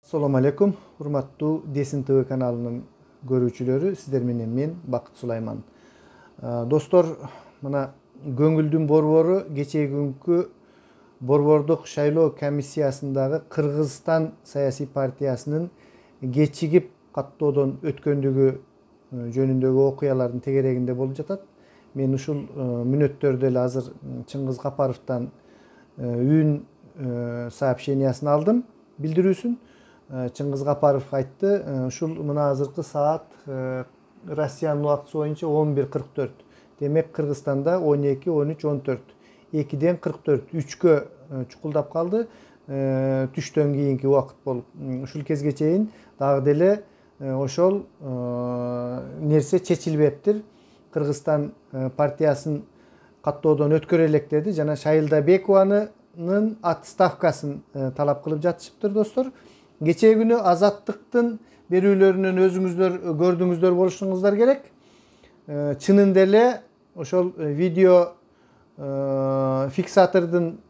Assalamu alaikum, hurmattуу Desin TV kanalının görүүчүлөрү, сиздер менен мен Бакыт Сулайман. Достор, мына көңүлдүн борбору кечээ күnkү борбордук шайлоо комиссиясындагы Кыргызстан саясий партиясынын кечигип каттоодон өткөндүгү жөнүндөгү окуялардын тегерегинде болуп жатат. Мен ушул мүнөттөрдө эле азыр Чыңгыз Капаровдон үн сообщениясын алдым, билдирүүсүн. Чыңгыз Капаров айтты, ушул мына азыркы саат Россиянын убактысы боюнча 11:44. Демек Кыргызстанда 12, 13, 14. 2-ден 44, 3кө чукулдап калды. Түштөн кийинки убакыт болуп. Ушул кезге чейин дагы деле ошол нерсе чечилбептир. Кыргызстан партиясын каттоодон өткөрө элек жана Шайылда Бекованын отставкасын талап кылып жатышыптыр, достор. Geçe günü Azatlıktın berүүлөрүнөн өзүңүздөр көрдүңүздөр болушуңуздар керек. Чынын деле ошол видео фиксатордун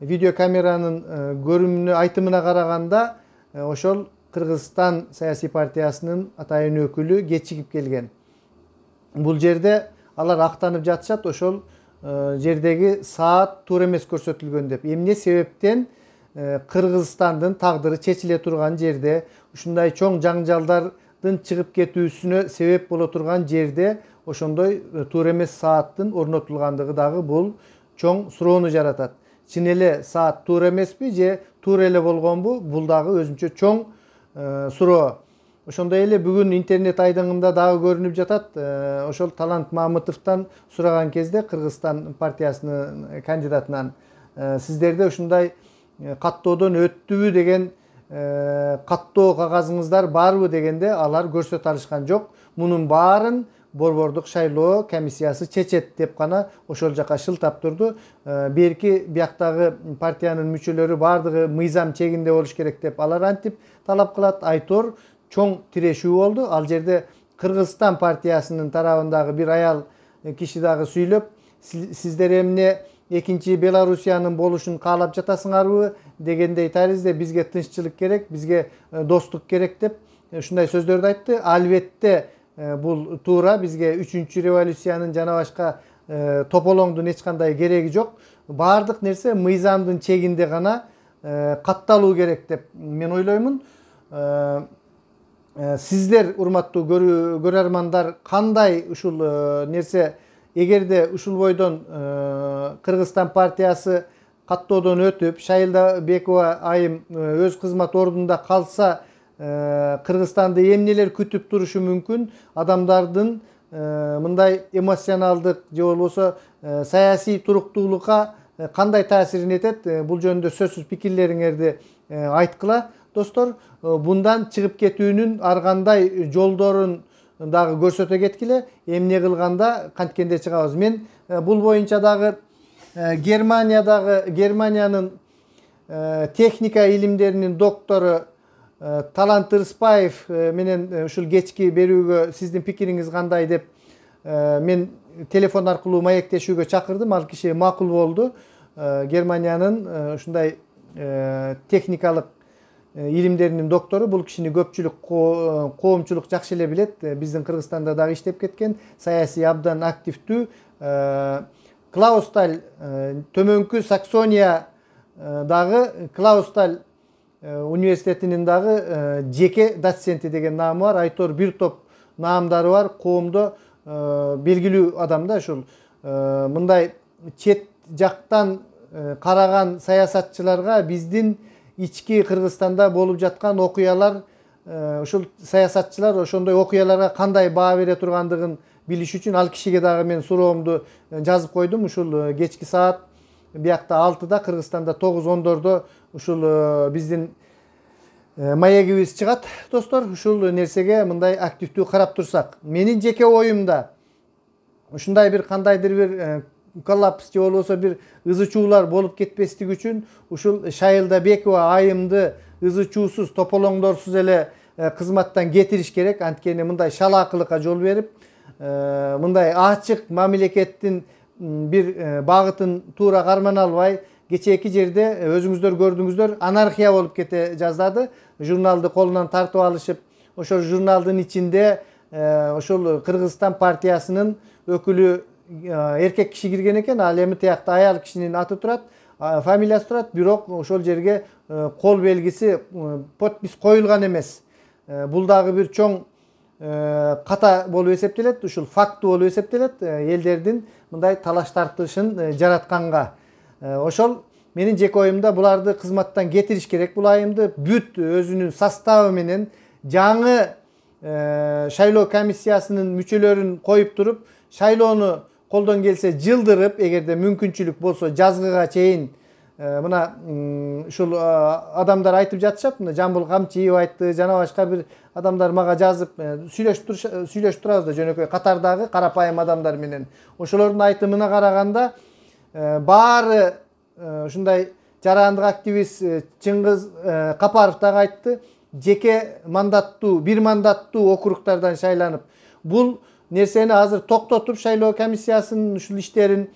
видео камеранын көрүмүнө айтымына караганда ошол Кыргызстан саясий партиясынын атайын өкүлү кечигип келген. Бул жерде алар актанып жатышат, ошол жердеги саат туура эмес көрсөтүлгөн деп. Эмне себептен Кыргызстандын тагдыры чечиле турган жерде, ушундай чоң жаңжалдардын чыгып кетүүсүнө себеп боло турган жерде ошондой туура эмес сааттын орнотулгандыгы дагы бул чоң суроону жаратат. Чын эле саат туура эмеспи же туура эле болгонбу? Бул дагы өзүнчө чоң суроо. Ошондой эле бүгүн интернет айдыңында дагы көрүнүп жатат. Ошол Талант Мамытовдон сураган кезде Кыргызстан партиясынын кандидатынан сиздерде ушундай каттоодон өттүбү деген каттоо кагазыңыздар барбы дегенде алар көрсөтө алышкан жок. Мунун баарын борбордук шайлоо комиссиясы чечет деп гана ошол жака шылтап турду. Берки бияктагы партиянын мүчөлөрү бардыгы мыйзам чегинде болуш керек деп алар антип талап кылат. Айтор чоң тирешүү болду. Ал жерде Кыргызстан партиясынын тарабындагы бир аял киши дагы сүйлөп, сиздер эмне экинчи Белоруссиянын болушун каалап жатасыңарбы дегендей таризде бизге тынччылык керек, бизге достук керек деп ушундай сөздөрдү айтты. Албетте бул туура, бизге 3-чү революциянын жана башка тополоңдун эч кандай кереги жок. Бардык нерсе мыйзамдын чегинде гана катталуу керек деп мен ойлоймун. Сиздер, урматтуу көрөрмандар, кандай ушул нерсе, эгерде ушул бойдон Кыргызстан партиясы каттоодон өтүп, Шайылда Бекова айым өз кызмат ордунда калса, Кыргызстанды эмнелер күтүп турушу мүмкүн? Адамдардын мындай эмоционалдык же болбосо саясий туруктуулукка кандай таасирин этет? Бул жөнүндө сөзсүз пикирлериңерди айткыла. Достор, bundan чыгып кетүүнүн ар кандай жолдорун дагы көрсөтө кеткиле. Эмне кылганда канткенде чыгабыз. Мен бул боюнча дагы Германиянын техника илимдеринин доктору Талант Ырыспаев менен ушул кечки берүүгө сиздин пикириңиз кандай деп мен телефон аркылуу маектешүүгө чакырдым. Ал киши макул болду. Германиянын ушундай техникалык илимдеринин доктору, бул кишини көпчүлүк коомчулук жакшы эле билет. Биздин Кыргызстанда дагы иштеп кеткен, саясий абдан активдүү. Клаусталь, Төмөнкү Саксония дагы Клаусталь университетинин дагы жеке доценти деген наамы бар. Айтор бир топ наамдары бар. Коомдо белгилүү адам да ушул мындай чет жактан караган саясатчыларга биздин ички Кыргызстанда болуп жаткан окуялар, ушул саясатчылар ошондой окуяларга кандай баа бере тургандыгын билиш үчүн ал кишиге дагы мен суроомду жазып койдум. Ушул кечки саат биякта 6-да, Кыргызстанда 9-10дордо ушул биздин маегибиз чыгат. Достор, ушул нерсеге мындай активдүү карап турсак, менин жеке оюмда ушундай бир кандайдыр бир коллапс же болбосо бир ызы чуулар болуп кетпестиги үчүн ушул Шайылда Бекова айымды ызы чуусуз, тополоңдорсуз эле кызматтан кетириш керек. Анткени мындай шалаакылыкка жол берип, мындай ачык мамлекеттин бир багытын туура кармана албай, geçeki жерде өзүңүздөр көрдүңүздөр анархия болуп кете жаздады. Журналды колунан тартып алышып, ошол журналдын ичинде ошол Кыргызстан партиясынын өкүлү эркек киши кирген экен. Ал эми тиякта аял кишинин аты турат, фамилиясы турат, бирок ошол жерге кол белгиси, подпись коюлган эмес. Бул дагы бир чоң ката болуп эсептелет, ушул факты болуп эсептелет элдердин мындай талаш тартышын жаратканга. Ошол менин жеке оюмда буларды кызматтан кетириш керек. Бул айымды бүт өзүнүн составы менен жаңы шайлоо комиссиясынын мүчөлөрүн коюп туруп, шайлоону колдон келсе жылдырып, эгерде мүмкүнчүлүк болсо жазгыга чейин мына ушул адамдар айтып жатышат. Мына Жамбыл Камчиев айтты, жана башка бир адамдар мага жазып сүйлөшүп турабыз да, жөнөкөй катардагы карапайым адамдар менен. Ошолордун айтымына караганда баары ушундай жарандык активист Чыңгыз Капаров дагы айтты, жеке мандаттуу, бир мандаттуу округтардан шайланып. Бул нерсени азыр токтотуп, шайлоо комиссиясынын ушул иштерин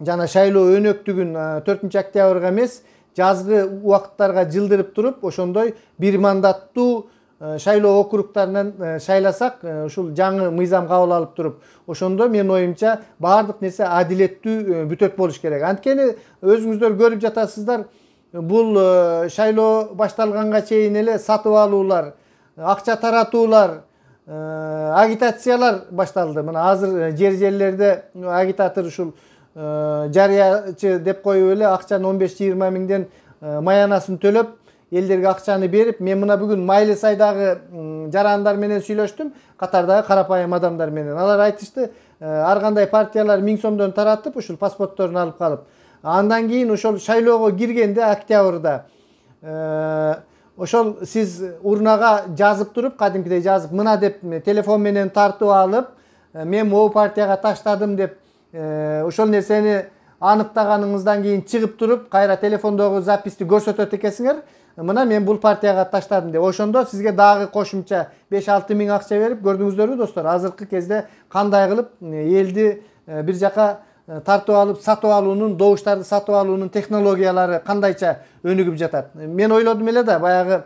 жана шайлоо өнөктүгүн 4-октябрга эмес, жазгы убакыттарга жылдырып туруп, ошондой бир мандаттуу шайлоо округтарынан шайласак, ушул жаңы мыйзам кабыл алып туруп, ошондо менин оюмча баардык нерсе адилеттүү бүтөт болуш керек. Анткени өзүңүздөр көрүп жатасыздар, бул шайлоо башталганга чейин эле сатып алуулар, акча таратуулар, агитациялар башталды. Мына азыр жерлерде агитатор ушул жарыячы деп коюп эле акчаны 15-20 миңден маянасын төлөп, элдерге акчаны берип, мен мына бүгүн Майлы сайдагы жарандар менен сүйлөштүм, катардагы карапайым адамдар менен. Алар айтышты, ар кандай партиялар 1000 сомдон таратып, ушул паспортторун алып калып. Андан кийин ошол шайлоого киргенде октябрда ошол сиз урнага жазып туруп, кадимкидей жазып, мына деп телефон менен тартып алып, мен могу партияга таштадым деп ошол нерсени аныктаганыңыздан кийин чыгып туруп, кайра телефондогу записти көрсөтөт экенсиңер. Мына мен бул партияга таштадым деп. Ошондо сизге дагы кошумча 5-6 миң акча берип, көрдүңүздөрбү достор, азыркы кезде кандай кылып элди бир жака тартып алып, сатып алуунун, добуштарды сатып алуунун технологиялары кандайча өнүгүп жатат. Мен ойлодум эле да, баягы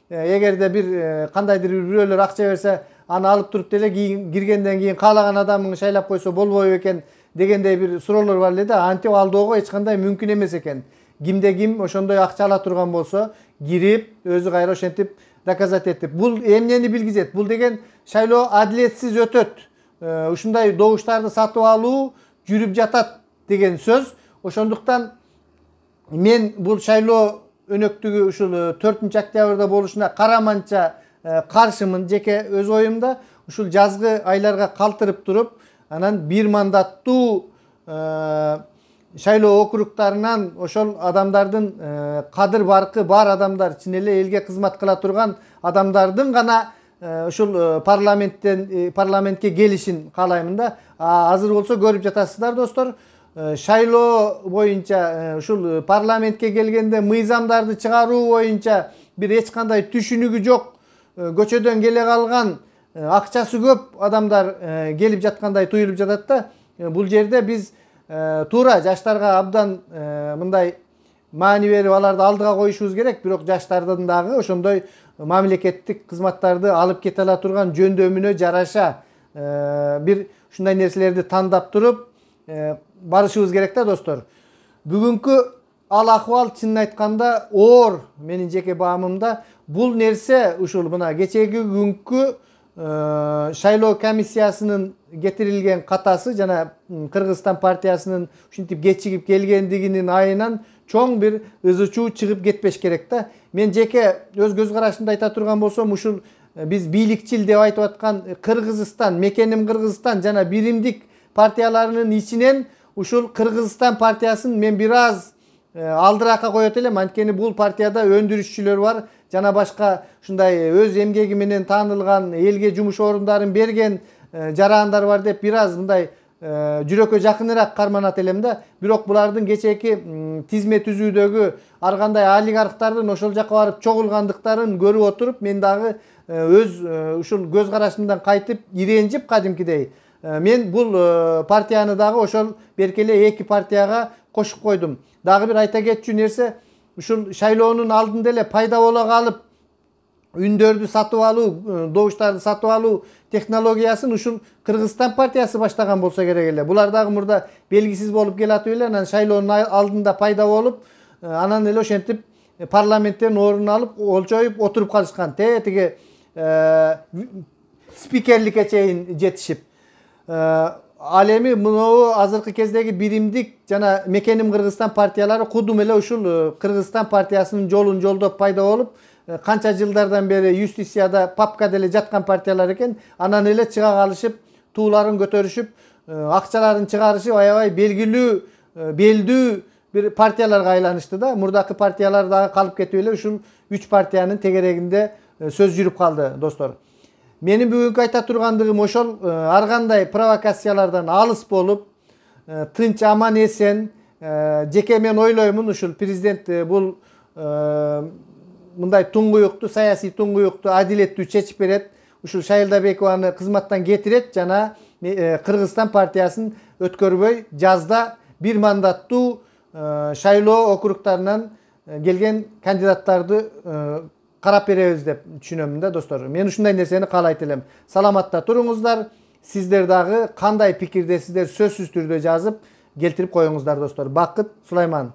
эгерде бир кандайдыр бирөөлөр акча берсе, аны алып туруп деле киргенден кийин каалаган адамын шайлап койсо болбойбу экен дегендей бир суроолор бар эле да. Антип алдоого эч кандай мүмкүн эмес экен. Кимде ким ошондой акча ала турган болсо, кирип, өзү кайра ошентип доказать этип. Бул эмнени билгизет? Бул деген шайлоо адилетсиз өтөт. Ушундай добуштарды сатып алуу жүрүп жатат деген сөз. Ошондуктан мен бул шайлоо өнөктүгү ушул 4-октябрда болушуна караманча каршымын. Жеке өз оюмда ушул жазгы айларга калтырып туруп, анан бир мандаттуу шайлоо округтарынан ошол адамдардын кадыр баркы бар адамдар, чын эле элге кызмат кыла турган адамдардын гана ушул парламентке келишин каалаймын да. Азыр болсо көрүп жатасыздар достор, шайлоо боюнча ушул парламентке келгенде мыйзамдарды чыгаруу боюнча бир эч кандай түшүнүгү жок, көчөдөн келе калган, акчасы көп адамдар келип жаткандай туюлуп жатат да. Бул жерде биз туура жаштарга абдан мындай маани берип аларды алдыга коюшубуз керек, бирок жаштардын дагы ошондой мамлекеттик кызматтарды алып кете ала турган жөндөмүнө жараша бир ушундай нерселерди тандап туруп барышыбыз керек да достор. Бүгүнкү ал акыбал чынын айтканда оор, менин жеке баамымда. Бул нерсе ушул мына кечеги күnkү шайлоо комиссиясынын кетирилген катасы жана Кыргызстан партиясынын ушинтип кечигип келгендигинин айынан чоң бир ызы чуу чыгып кетпеш керек да. Мен жеке өз көз карашымды айта турган болсом, ушул биз бийликчил деп айтып аткан Кыргызстан, мекеним Кыргызстан жана биримдик партияларынын ичинен ушул Кыргызстан партиясын мен бир аз алдыракка коет элем. Анткени бул партияда өндүрүшчүлөр бар, жана башка ушундай өз эмгеги менен таанылган, элге жумуш орундарын берген жарандар бар деп бир аз мындай жүрөккө жакыныраак карманат элем да. Бирок булардын кечээки тизме түзүүдөгү ар кандай олигархтардын ошол жака барып чогулгандыктарын көрүп отуруп, мен дагы өз ушул көз карашымдан кайтып иренжип, кадимкидей мен бул партияны дагы ошол беркеле эки партияга кошуп койдум. Dagы bir ayta кетчү нерсе, ушул шайлоонун алдында эле пайда боло калып үндөрдү сатып алуу, добуштарды сатып алуу технологиясын ушул Кыргызстан партиясы баштаган болсо керек эле. Булар дагы мурда белгисиз болуп келатып эле, анан шайлоонун алдында пайда болуп, анан эле ошентип парламенттен орун алып, олчоюп отуруп калышкан. Тиги спикерликке чейин жетишип. Ал эми мынау азыркы кездеги биримдик жана Мекеним Кыргызстан партиялары кудум эле ушул Кыргызстан партиясынын жолун жолдоп пайда болуп, канча жылдардан бери юстицияда папкада эле жаткан партиялар экен. Анан эле чыга калышып, тууларын көтөрүшүп, акчаларын чыгарышып, аябай белгилүү, белдүү bir partiyalarga айланышты да. Мурдакы партиялар дагы калып кетип эле ушул 3 партиянын тегерегинде сөз жүрүп калды, достор. Менин бүгүнкү айта тургандыгым ошол, ар кандай провокациялардан алыс болуп, тынч аман эсен, жеке мен ойлоймун ушул президент бул мындай туңгуюкту, саясий туңгуюкту адилеттүү чечип берет. Ушул Шайылдабекованы кызматтан кетирет жана Кыргызстан партиясын өткөрбөй жазда бир мандаттуу шайлоо округтарынан келген кандидаттарды карап беребиз деп түшүнөмүн да, достор. Мен ушундай нерсени каалайт элем. Саламатта туруңуздар. Сиздер дагы кандай пикирдесиздер сөзсүз түрдө жазып келтирип коюңуздар, достор. Бакыт Сулайман.